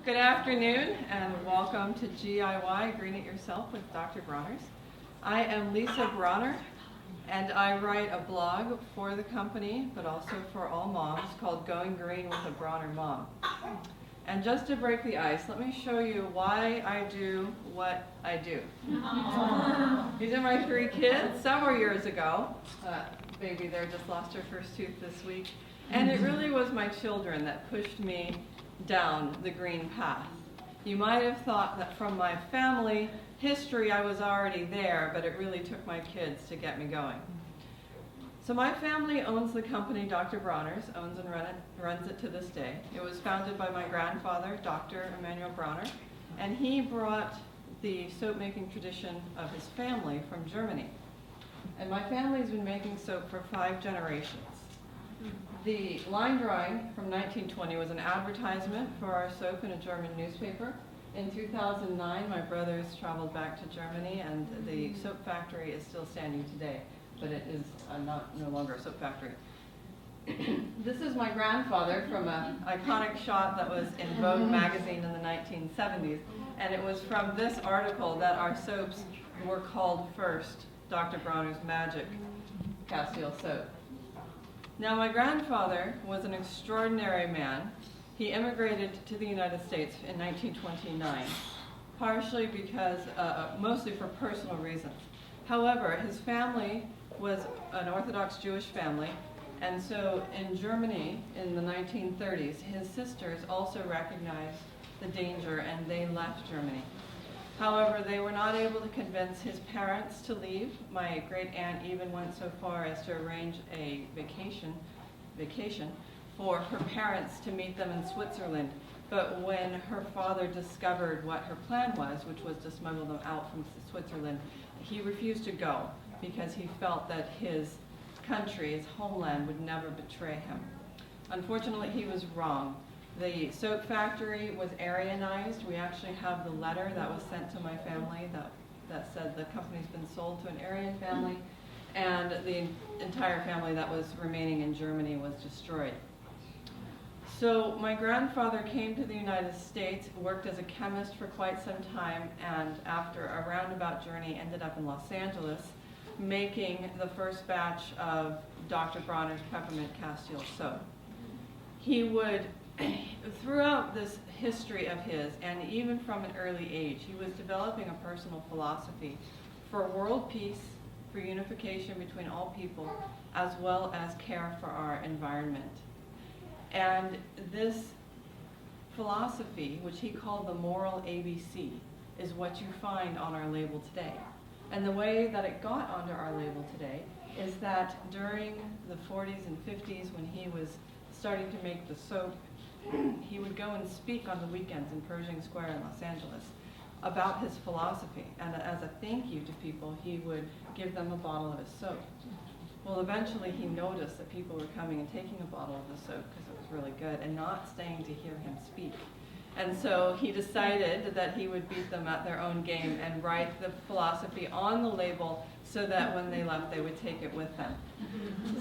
Good afternoon and welcome to GIY, Green It Yourself with Dr. Bronner's. I am Lisa Bronner and I write a blog for the company but also for all moms called Going Green with a Bronner Mom. And just to break the ice, let me show you why I do what I do. These are my 3 kids several years ago. Baby there just lost her first tooth this week. And it really was my children that pushed me down the green path. You might have thought that from my family history I was already there, but it really took my kids to get me going. So my family owns the company Dr. Bronner's, owns and runs it to this day. It was founded by my grandfather, Dr. Emanuel Bronner, and he brought the soap making tradition of his family from Germany. And my family's been making soap for 5 generations. The line drawing from 1920 was an advertisement for our soap in a German newspaper. In 2009, my brothers traveled back to Germany, and the soap factory is still standing today, but it is no longer a soap factory. This is my grandfather from an iconic shot that was in Vogue magazine in the 1970s, and it was from this article that our soaps were called first Dr. Bronner's Magic Castile Soap. Now, my grandfather was an extraordinary man. He immigrated to the United States in 1929, partially because, mostly for personal reasons. However, his family was an Orthodox Jewish family, and so in Germany in the 1930s, his sisters also recognized the danger and they left Germany. However, they were not able to convince his parents to leave. My great aunt even went so far as to arrange a vacation for her parents to meet them in Switzerland. But when her father discovered what her plan was, which was to smuggle them out from Switzerland, he refused to go because he felt that his country, his homeland, would never betray him. Unfortunately, he was wrong. The soap factory was Aryanized. We actually have the letter that was sent to my family that said the company's been sold to an Aryan family, and the entire family that was remaining in Germany was destroyed. So my grandfather came to the United States, worked as a chemist for quite some time, and after a roundabout journey ended up in Los Angeles making the first batch of Dr. Bronner's Peppermint Castile soap. He would, throughout this history of his, and even from an early age, he was developing a personal philosophy for world peace, for unification between all people, as well as care for our environment. And this philosophy, which he called the moral ABC, is what you find on our label today. And the way that it got onto our label today is that during the 40s and 50s, when he was starting to make the soap, he would go and speak on the weekends in Pershing Square in Los Angeles about his philosophy. And as a thank you to people, he would give them a bottle of his soap. Well, eventually he noticed that people were coming and taking a bottle of the soap because it was really good and not staying to hear him speak. And so he decided that he would beat them at their own game and write the philosophy on the label so that when they left, they would take it with them.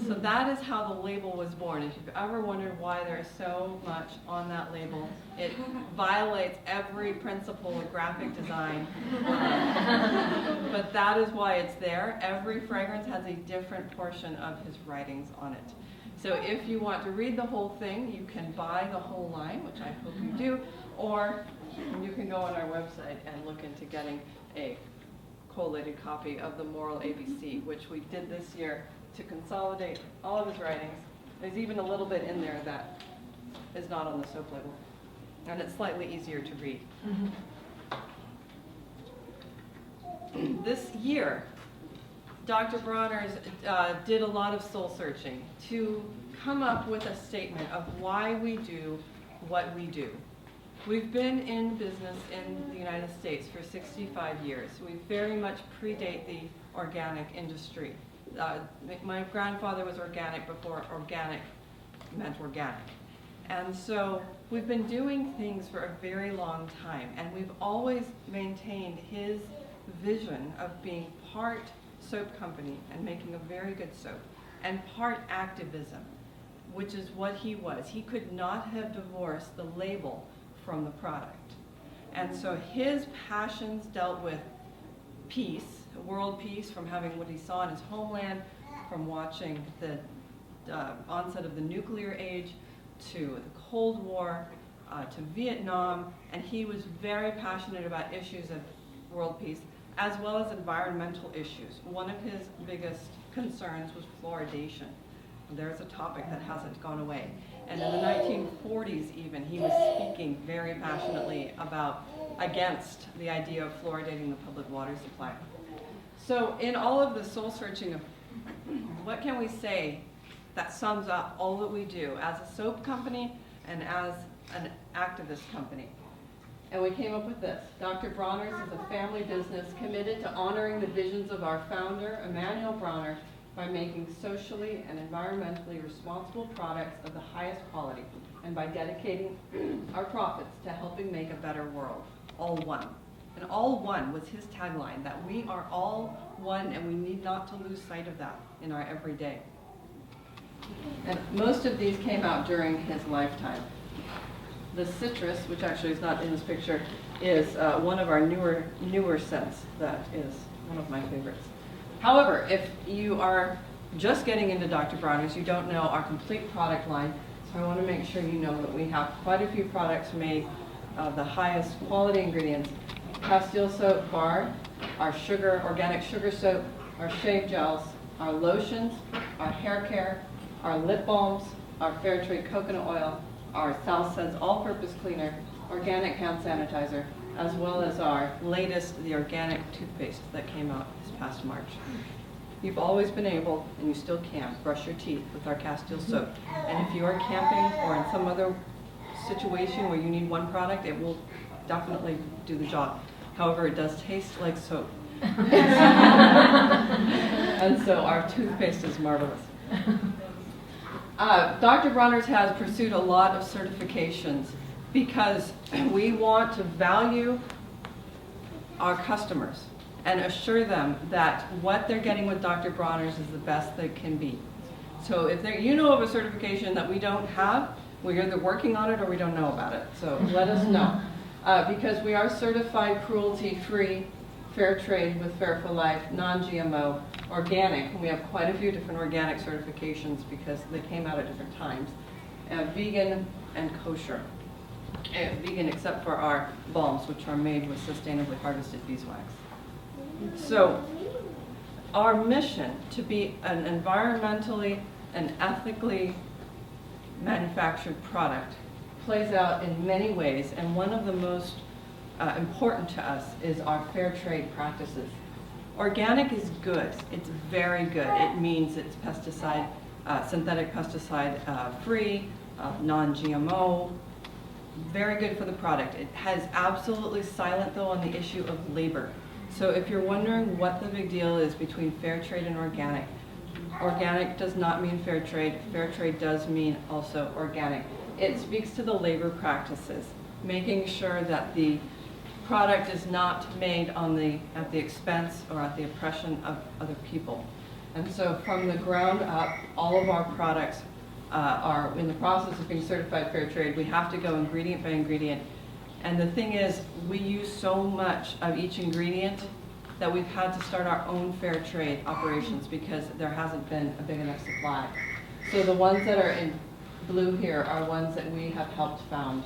So that is how the label was born. If you've ever wondered why there is so much on that label, it violates every principle of graphic design. But that is why it's there. Every fragrance has a different portion of his writings on it. So if you want to read the whole thing, you can buy the whole line, which I hope you do, or you can go on our website and look into getting a collated copy of the Moral ABC, which we did this year to consolidate all of his writings. There's even a little bit in there that is not on the soap label, and it's slightly easier to read. This year, Dr. Bronner's did a lot of soul searching to come up with a statement of why we do what we do. We've been in business in the United States for 65 years. We very much predate the organic industry. My grandfather was organic before organic meant organic. And so we've been doing things for a very long time, and we've always maintained his vision of being part soap company and making a very good soap, and part activism, which is what he was. He could not have divorced the label from the product. And so his passions dealt with peace, world peace, from having what he saw in his homeland, from watching the onset of the nuclear age, to the Cold War, to Vietnam, and he was very passionate about issues of world peace, as well as environmental issues. One of his biggest concerns was fluoridation. There's a topic that hasn't gone away. And in the 1940s even, he was speaking very passionately against the idea of fluoridating the public water supply. So in all of the soul searching of what can we say that sums up all that we do as a soap company and as an activist company. And we came up with this. Dr. Bronner's is a family business committed to honoring the visions of our founder, Emanuel Bronner, by making socially and environmentally responsible products of the highest quality, and by dedicating our profits to helping make a better world. All one. And all one was his tagline, that we are all one and we need not to lose sight of that in our everyday. And most of these came out during his lifetime. The citrus, which actually is not in this picture, is one of our newer scents that is one of my favorites. However, if you are just getting into Dr. Bronner's, you don't know our complete product line, so I want to make sure you know that we have quite a few products made of the highest quality ingredients. Castile soap bar, our organic sugar soap, our shave gels, our lotions, our hair care, our lip balms, our fair trade coconut oil, our Salsense all-purpose cleaner, organic hand sanitizer, as well as our latest, the organic toothpaste that came out this past March. You've always been able, and you still can, brush your teeth with our Castile soap. And if you are camping or in some other situation where you need one product, it will definitely do the job. However, it does taste like soap. And so our toothpaste is marvelous. Dr. Bronner's has pursued a lot of certifications because we want to value our customers and assure them that what they're getting with Dr. Bronner's is the best that can be. So if you know of a certification that we don't have, we're either working on it or we don't know about it. So let us know. Because we are certified cruelty-free, fair trade with Fair for Life, non-GMO, organic. We have quite a few different organic certifications because they came out at different times. Vegan and kosher. Vegan except for our balms, which are made with sustainably harvested beeswax. So our mission to be an environmentally and ethically manufactured product plays out in many ways, and one of the most important to us is our fair trade practices. Organic is good. It's very good. It means it's pesticide, synthetic pesticide free, non-GMO, very good for the product. It has absolutely silent though on the issue of labor. So if you're wondering what the big deal is between fair trade and organic, organic does not mean fair trade. Fair trade does mean also organic. It speaks to the labor practices, making sure that the product is not made at the expense or at the oppression of other people. And so from the ground up, all of our products are in the process of being certified fair trade. We have to go ingredient by ingredient. And the thing is, we use so much of each ingredient that we've had to start our own fair trade operations because there hasn't been a big enough supply. So the ones that are in blue here are ones that we have helped found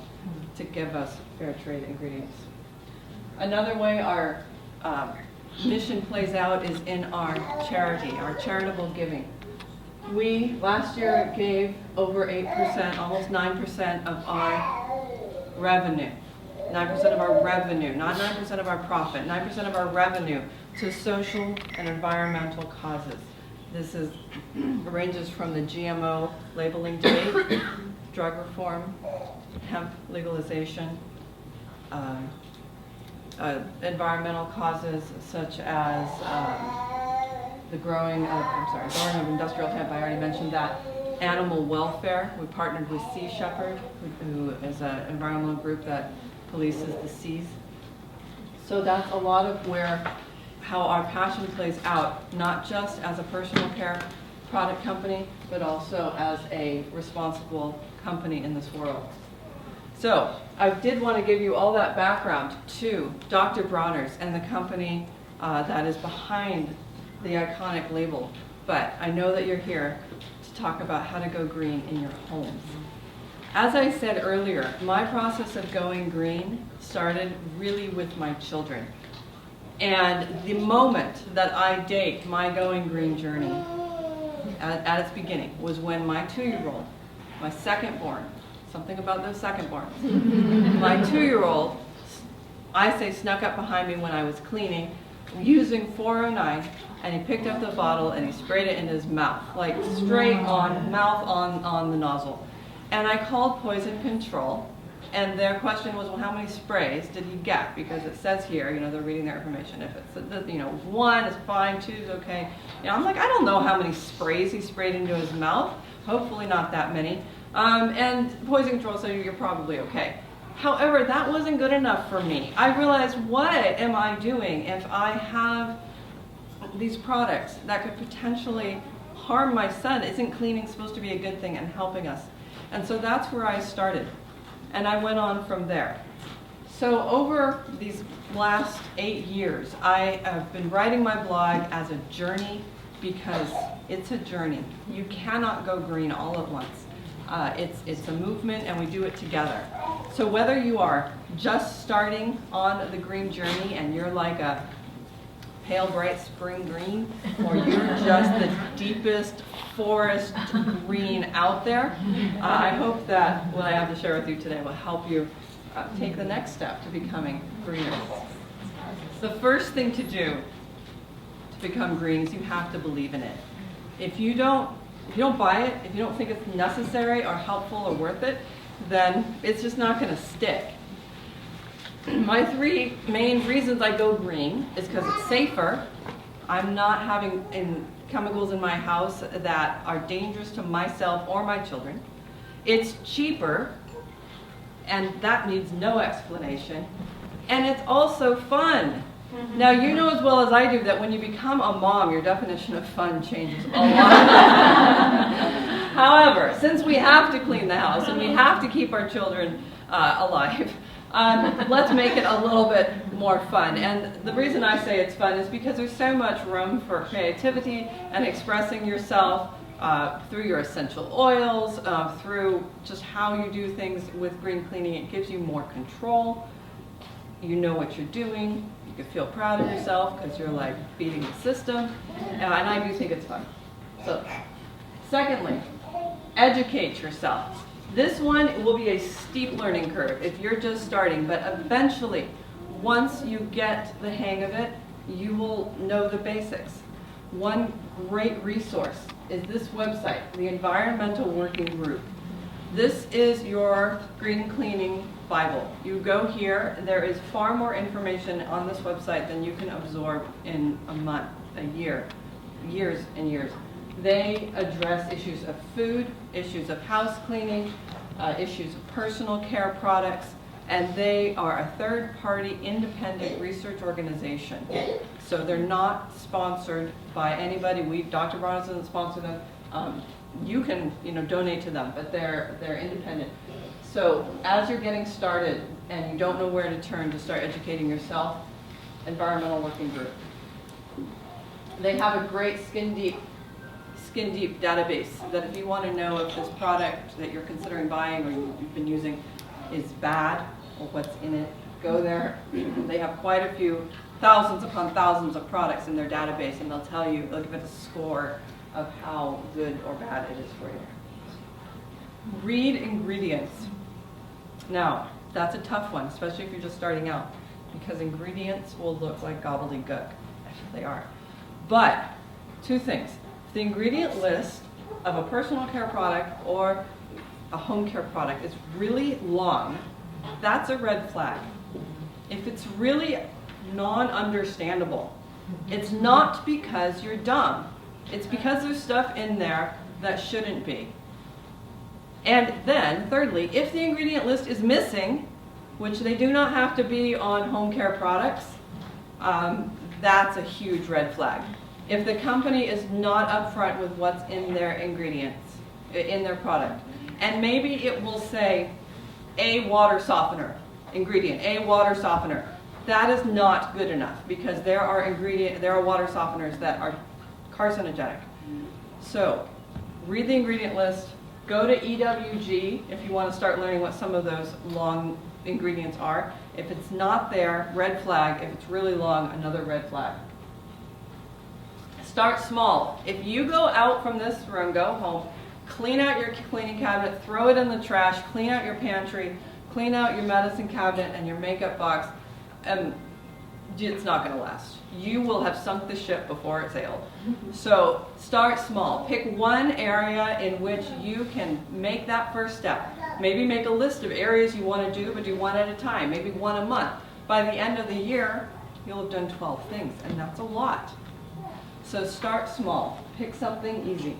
to give us fair trade ingredients. Another way our mission plays out is in our charity, our charitable giving. We last year gave over 8%, almost 9% of our revenue. 9% of our revenue, not 9% of our profit, 9% of our revenue to social and environmental causes. This ranges from the GMO labeling debate, drug reform, hemp legalization, environmental causes such as the growing of industrial hemp. I already mentioned that. Animal welfare. We partnered with Sea Shepherd, who is an environmental group that polices the seas. So that's a lot of how our passion plays out, not just as a personal care product company, but also as a responsible company in this world. So I did want to give you all that background to Dr. Bronner's and the company that is behind the iconic label. But I know that you're here to talk about how to go green in your homes. As I said earlier, my process of going green started really with my children. And the moment that I date my going green journey at its beginning was when my 2-year-old, my second born, something about those second borns, my 2-year-old, I say, snuck up behind me when I was cleaning using 409, and he picked up the bottle and he sprayed it in his mouth, like straight on, mouth on the nozzle. And I called poison control, and their question was, well, how many sprays did he get? Because it says here, they're reading their information. If it's, 1 is fine, 2 is okay. I'm like, I don't know how many sprays he sprayed into his mouth. Hopefully not that many. And poison control said you're probably okay. However, that wasn't good enough for me. I realized, what am I doing if I have these products that could potentially harm my son? Isn't cleaning supposed to be a good thing and helping us? And so that's where I started. And I went on from there. So over these last 8 years, I have been writing my blog as a journey, because it's a journey. You cannot go green all at once. It's a movement, and we do it together. So whether you are just starting on the green journey and you're like a pale bright spring green, or you're just the deepest forest green out there, I hope that what I have to share with you today will help you take the next step to becoming greener. The first thing to do to become green is you have to believe in it. If you don't buy it, if you don't think it's necessary or helpful or worth it, then it's just not going to stick. My 3 main reasons I go green is because it's safer. I'm not having chemicals in my house that are dangerous to myself or my children. It's cheaper, and that needs no explanation. And it's also fun. Now, you know as well as I do that when you become a mom, your definition of fun changes a lot. However, since we have to clean the house and we have to keep our children alive, let's make it a little bit more fun. And the reason I say it's fun is because there's so much room for creativity and expressing yourself through your essential oils, through just how you do things with green cleaning. It gives you more control. You know what you're doing. You can feel proud of yourself because you're like beating the system. And I do think it's fun. So, secondly, educate yourself. This one will be a steep learning curve if you're just starting, but eventually, once you get the hang of it, you will know the basics. One great resource is this website, the Environmental Working Group. This is your green cleaning Bible. You go here, there is far more information on this website than you can absorb in a month, a year, years and years. They address issues of food, issues of house cleaning, issues of personal care products, and they are a third-party independent research organization. So they're not sponsored by anybody. Dr. Bronner doesn't sponsor them. You can donate to them, but they're independent. So as you're getting started and you don't know where to turn to start educating yourself, Environmental Working Group. They have a great skin deep database that if you want to know if this product that you're considering buying or you've been using is bad or what's in it, go there. They have quite a few, thousands upon thousands of products in their database, and they'll give it a score of how good or bad it is for you. Read ingredients. Now, that's a tough one, especially if you're just starting out, because ingredients will look like gobbledygook. They are. But 2 things. If the ingredient list of a personal care product or a home care product is really long, that's a red flag. If it's really non-understandable, it's not because you're dumb. It's because there's stuff in there that shouldn't be. And then, thirdly, if the ingredient list is missing, which they do not have to be on home care products, that's a huge red flag. If the company is not upfront with what's in their ingredients, in their product, and maybe it will say a water softener, ingredient, a water softener. That is not good enough because there are water softeners that are carcinogenic. So read the ingredient list, go to EWG if you want to start learning what some of those long ingredients are. If it's not there, red flag. If it's really long, another red flag. Start small. If you go out from this room, go home, clean out your cleaning cabinet, throw it in the trash, clean out your pantry, clean out your medicine cabinet and your makeup box, it's not going to last. You will have sunk the ship before it sailed. So start small. Pick one area in which you can make that first step. Maybe make a list of areas you want to do, but do one at a time, maybe one a month. By the end of the year, you'll have done 12 things, and that's a lot. So start small. Pick something easy.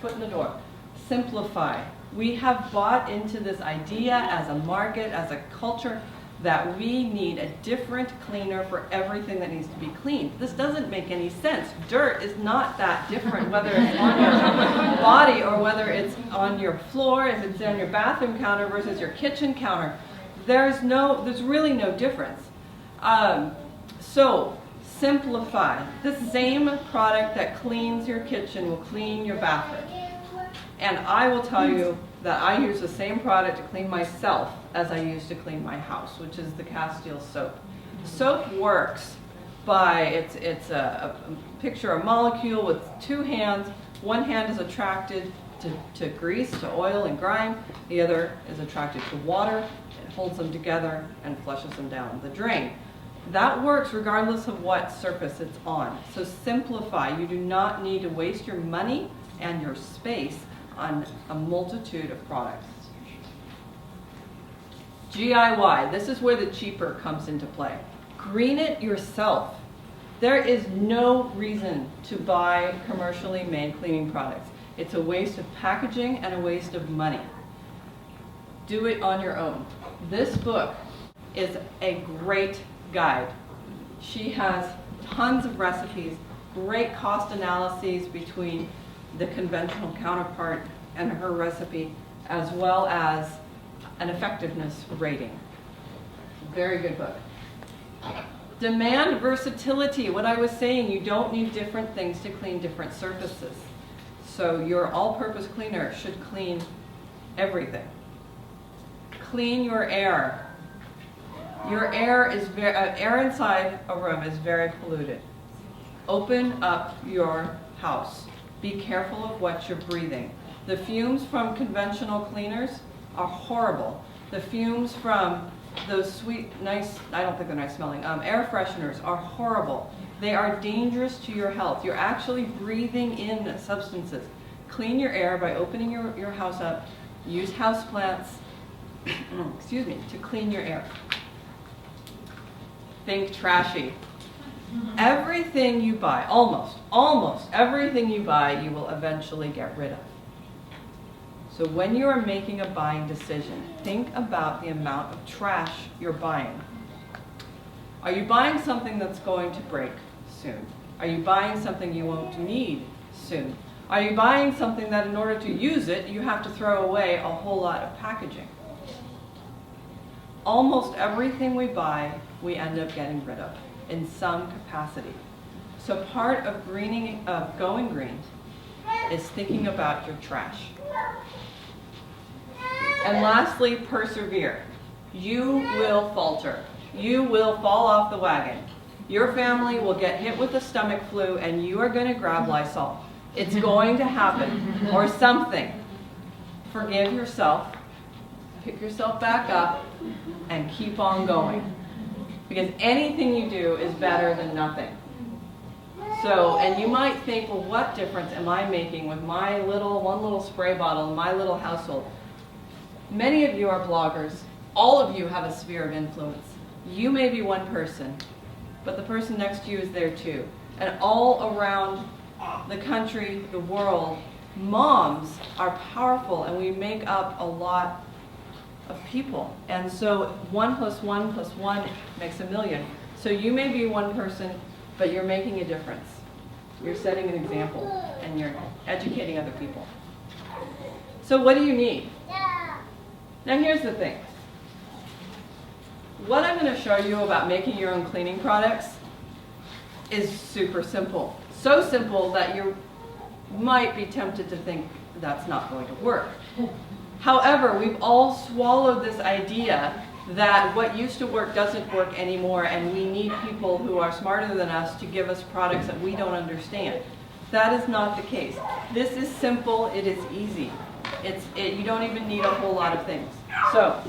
Foot in the door. Simplify. We have bought into this idea as a market, as a culture, that we need a different cleaner for everything that needs to be cleaned. This doesn't make any sense. Dirt is not that different, whether it's on your body or whether it's on your floor, if it's on your bathroom counter versus your kitchen counter. There's really no difference. So simplify. The same product that cleans your kitchen will clean your bathroom. And I will tell you that I use the same product to clean myself as I use to clean my house, which is the Castile soap. Soap works by, it's a picture, a molecule with two hands. One hand is attracted to grease, to oil and grime. The other is attracted to water. It holds them together and flushes them down the drain. That works regardless of what surface it's on. So simplify. You do not need to waste your money and your space on a multitude of products. DIY, this is where the cheaper comes into play. Green it yourself. There is no reason to buy commercially made cleaning products. It's a waste of packaging and a waste of money. Do it on your own. This book is a great guide. She has tons of recipes, great cost analyses between the conventional counterpart and her recipe, as well as an effectiveness rating. Very good book. Demand versatility. What I was saying, you don't need different things to clean different surfaces. So your all-purpose cleaner should clean everything. Clean your air. Your air is air inside a room is very polluted. Open up your house. Be careful of what you're breathing. The fumes from conventional cleaners are horrible. The fumes from those sweet, nice, I don't think they're nice smelling, air fresheners are horrible. They are dangerous to your health. You're actually breathing in substances. Clean your air by opening your house up. Use houseplants, excuse me, to clean your air. Think trashy. Everything you buy, almost everything you buy, you will eventually get rid of. So when you are making a buying decision, think about the amount of trash you're buying. Are you buying something that's going to break soon? Are you buying something you won't need soon? Are you buying something that in order to use it, you have to throw away a whole lot of packaging? Almost everything we buy, we end up getting rid of in some capacity. So part of going green is thinking about your trash. And lastly, persevere. You will falter. You will fall off the wagon. Your family will get hit with the stomach flu and you are going to grab Lysol. It's going to happen, or something. Forgive yourself, pick yourself back up, and keep on going. Because anything you do is better than nothing. So, and you might think, well, what difference am I making with my one little spray bottle in my little household? Many of you are bloggers. All of you have a sphere of influence. You may be one person, but the person next to you is there too. And all around the country, the world, moms are powerful, and we make up a lot of people. And so 1 + 1 + 1 makes a million. So you may be one person, but you're making a difference. You're setting an example, and you're educating other people. So what do you need? Now here's the thing. What I'm going to show you about making your own cleaning products is super simple. So simple that you might be tempted to think that's not going to work. However, we've all swallowed this idea that what used to work doesn't work anymore, and we need people who are smarter than us to give us products that we don't understand. That is not the case. This is simple, it is easy. You don't even need a whole lot of things. So,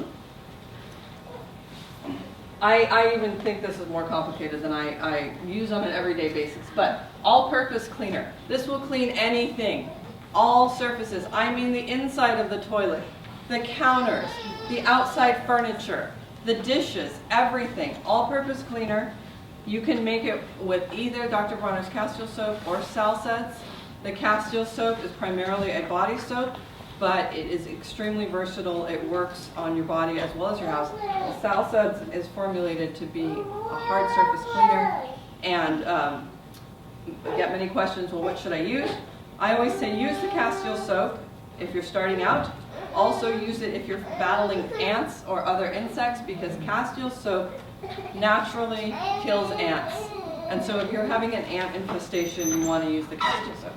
I even think this is more complicated than I use on an everyday basis, but all-purpose cleaner. This will clean anything, all surfaces. I mean the inside of the toilet, the counters, the outside furniture, the dishes, everything. All-purpose cleaner. You can make it with either Dr. Bronner's Castile soap or Salsets. The Castile soap is primarily a body soap, but it is extremely versatile. It works on your body as well as your house. The Salsets is formulated to be a hard surface cleaner, and I get many questions, well, what should I use? I always say use the Castile soap if you're starting out. Also use it if you're battling ants or other insects, because Castile soap naturally kills ants. And so if you're having an ant infestation, you want to use the Castile soap.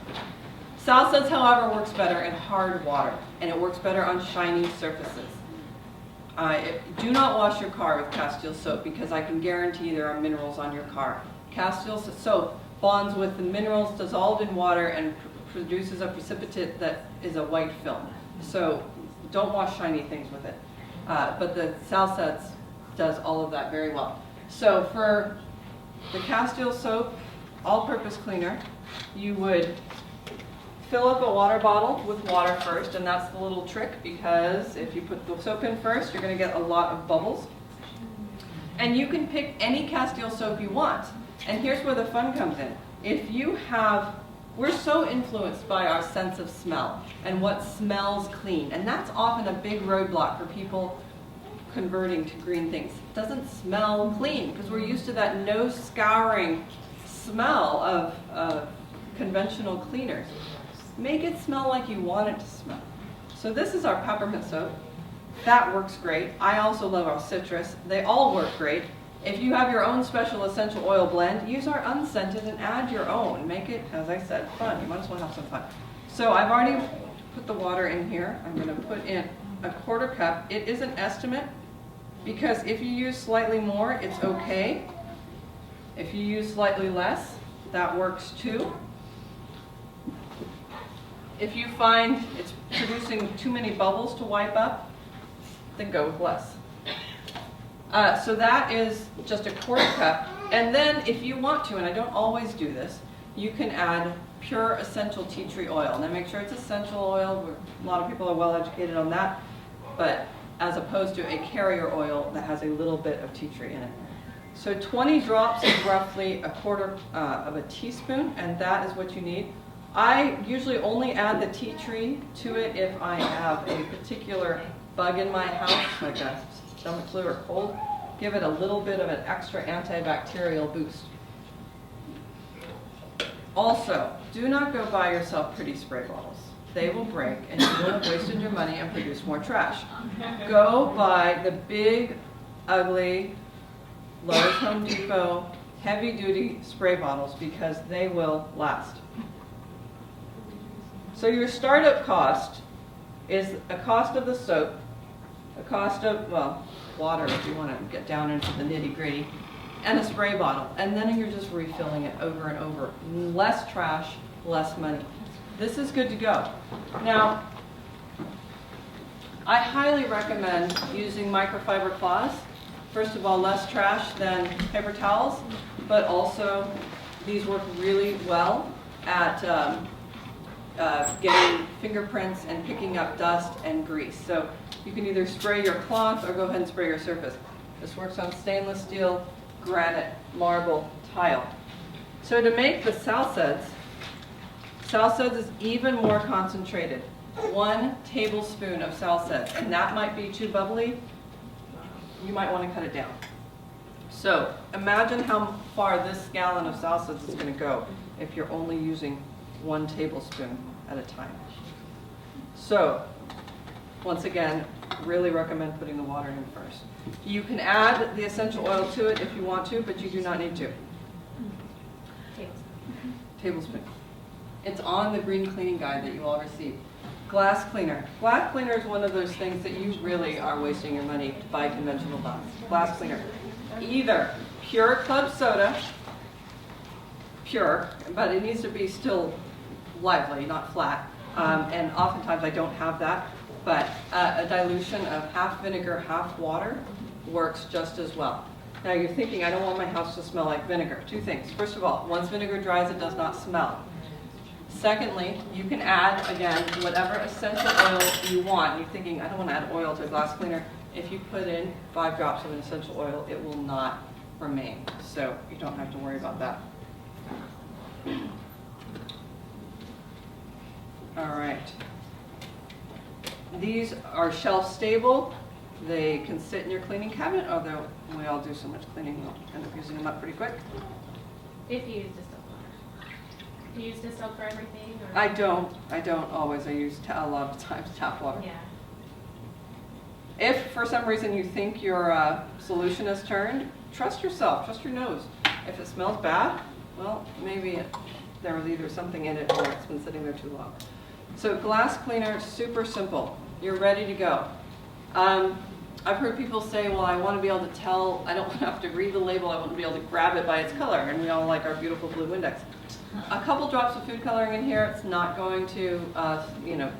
Salsets, however, works better in hard water, and it works better on shiny surfaces. Do not wash your car with Castile soap, because I can guarantee there are minerals on your car. Castile soap bonds with the minerals dissolved in water and produces a precipitate that is a white film. So don't wash shiny things with it. But the Salsets does all of that very well. So for the Castile soap, all-purpose cleaner, you would fill up a water bottle with water first, and that's the little trick, because if you put the soap in first, you're going to get a lot of bubbles. And you can pick any Castile soap you want. And here's where the fun comes in. If you have, we're so influenced by our sense of smell and what smells clean, and that's often a big roadblock for people converting to green things. It doesn't smell clean because we're used to that nose scouring smell of conventional cleaners. Make it smell like you want it to smell. So this is our peppermint soap. That works great. I also love our citrus. They all work great. If you have your own special essential oil blend, use our unscented and add your own. Make it, as I said, fun. You might as well have some fun. So I've already put the water in here. I'm going to put in a 1/4 cup. It is an estimate, because if you use slightly more, it's okay. If you use slightly less, that works too. If you find it's producing too many bubbles to wipe up, then go with less. So that is just a 1/4 cup. And then if you want to, and I don't always do this, you can add pure essential tea tree oil. Now make sure it's essential oil. A lot of people are well educated on that, but as opposed to a carrier oil that has a little bit of tea tree in it. So 20 drops is roughly a 1/4 of a teaspoon, and that is what you need. I usually only add the tea tree to it if I have a particular bug in my house, like a stomach flu or cold. Give it a little bit of an extra antibacterial boost. Also, do not go buy yourself pretty spray bottles. They will break, and you will have wasted your money and produce more trash. Go buy the big, ugly, Lowe's Home Depot, heavy-duty spray bottles, because they will last. So your startup cost is a cost of the soap, a cost of, well, water if you want to get down into the nitty-gritty, and a spray bottle. And then you're just refilling it over and over. Less trash, less money. This is good to go. Now, I highly recommend using microfiber cloths. First of all, less trash than paper towels, but also these work really well at getting fingerprints and picking up dust and grease. So you can either spray your cloth or go ahead and spray your surface. This works on stainless steel, granite, marble, tile. So to make the Salsets is even more concentrated. 1 tablespoon of Salsets, and that might be too bubbly. You might want to cut it down. So imagine how far this gallon of Salsets is going to go if you're only using 1 tablespoon at a time. So Once again, really recommend putting the water in first. You can add the essential oil to it if you want to, but you do not need to. Tablespoon. It's on the green cleaning guide that you all received. Glass cleaner. Glass cleaner is one of those things that you really are wasting your money to buy conventional glass. Glass cleaner. Either pure club soda, pure, but it needs to be still lively, not flat. And oftentimes I don't have that, but a dilution of half vinegar, half water works just as well. Now you're thinking, I don't want my house to smell like vinegar. Two things. First of all, once vinegar dries, it does not smell. Secondly, you can add, again, whatever essential oil you want. You're thinking, I don't want to add oil to a glass cleaner. If you put in 5 drops of an essential oil, it will not remain. So you don't have to worry about that. All right. These are shelf stable. They can sit in your cleaning cabinet, although we all do so much cleaning, we'll end up using them up pretty quick. If you use distilled water. Do you use distilled for everything? Or? I don't always. I use a lot of times tap water. Yeah. If for some reason you think your solution has turned, trust yourself, trust your nose. If it smells bad, well, maybe there was either something in it or it's been sitting there too long. So glass cleaner, super simple. You're ready to go. I've heard people say, well, I want to be able to tell, I don't have to read the label, I want to be able to grab it by its color, and we all like our beautiful blue Windex. A couple drops of food coloring in here, it's not going to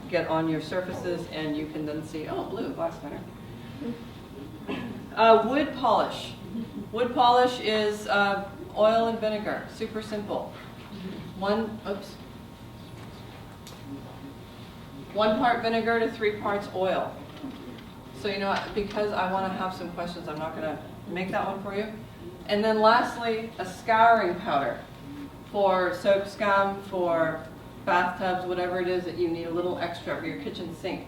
get on your surfaces, and you can then see, oh, blue, glass cleaner. Wood polish. Wood polish is oil and vinegar, super simple. 1 part vinegar to 3 parts oil. So because I want to have some questions, I'm not going to make that one for you. And then lastly, a scouring powder for soap scum, for bathtubs, whatever it is that you need a little extra for your kitchen sink.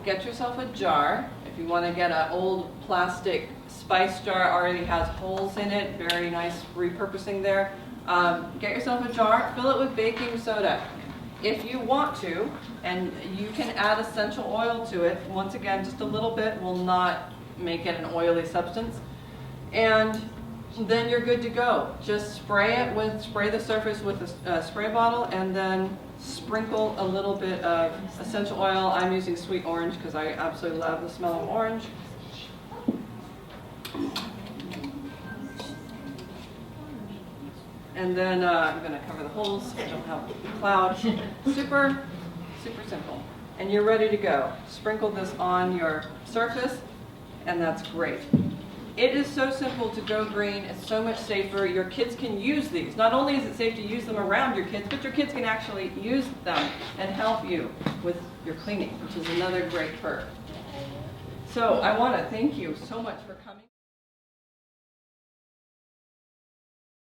Get yourself a jar. If you want to get an old plastic spice jar, already has holes in it, very nice repurposing there. Get yourself a jar, fill it with baking soda. If you want to, and you can add essential oil to it, once again, just a little bit will not make it an oily substance. And then you're good to go. Just spray the surface with a spray bottle, and then sprinkle a little bit of essential oil. I'm using sweet orange because I absolutely love the smell of orange. And then I'm going to cover the holes so I don't have a cloud. Super, super simple. And you're ready to go. Sprinkle this on your surface, and that's great. It is so simple to go green. It's so much safer. Your kids can use these. Not only is it safe to use them around your kids, but your kids can actually use them and help you with your cleaning, which is another great perk. So I want to thank you so much for coming.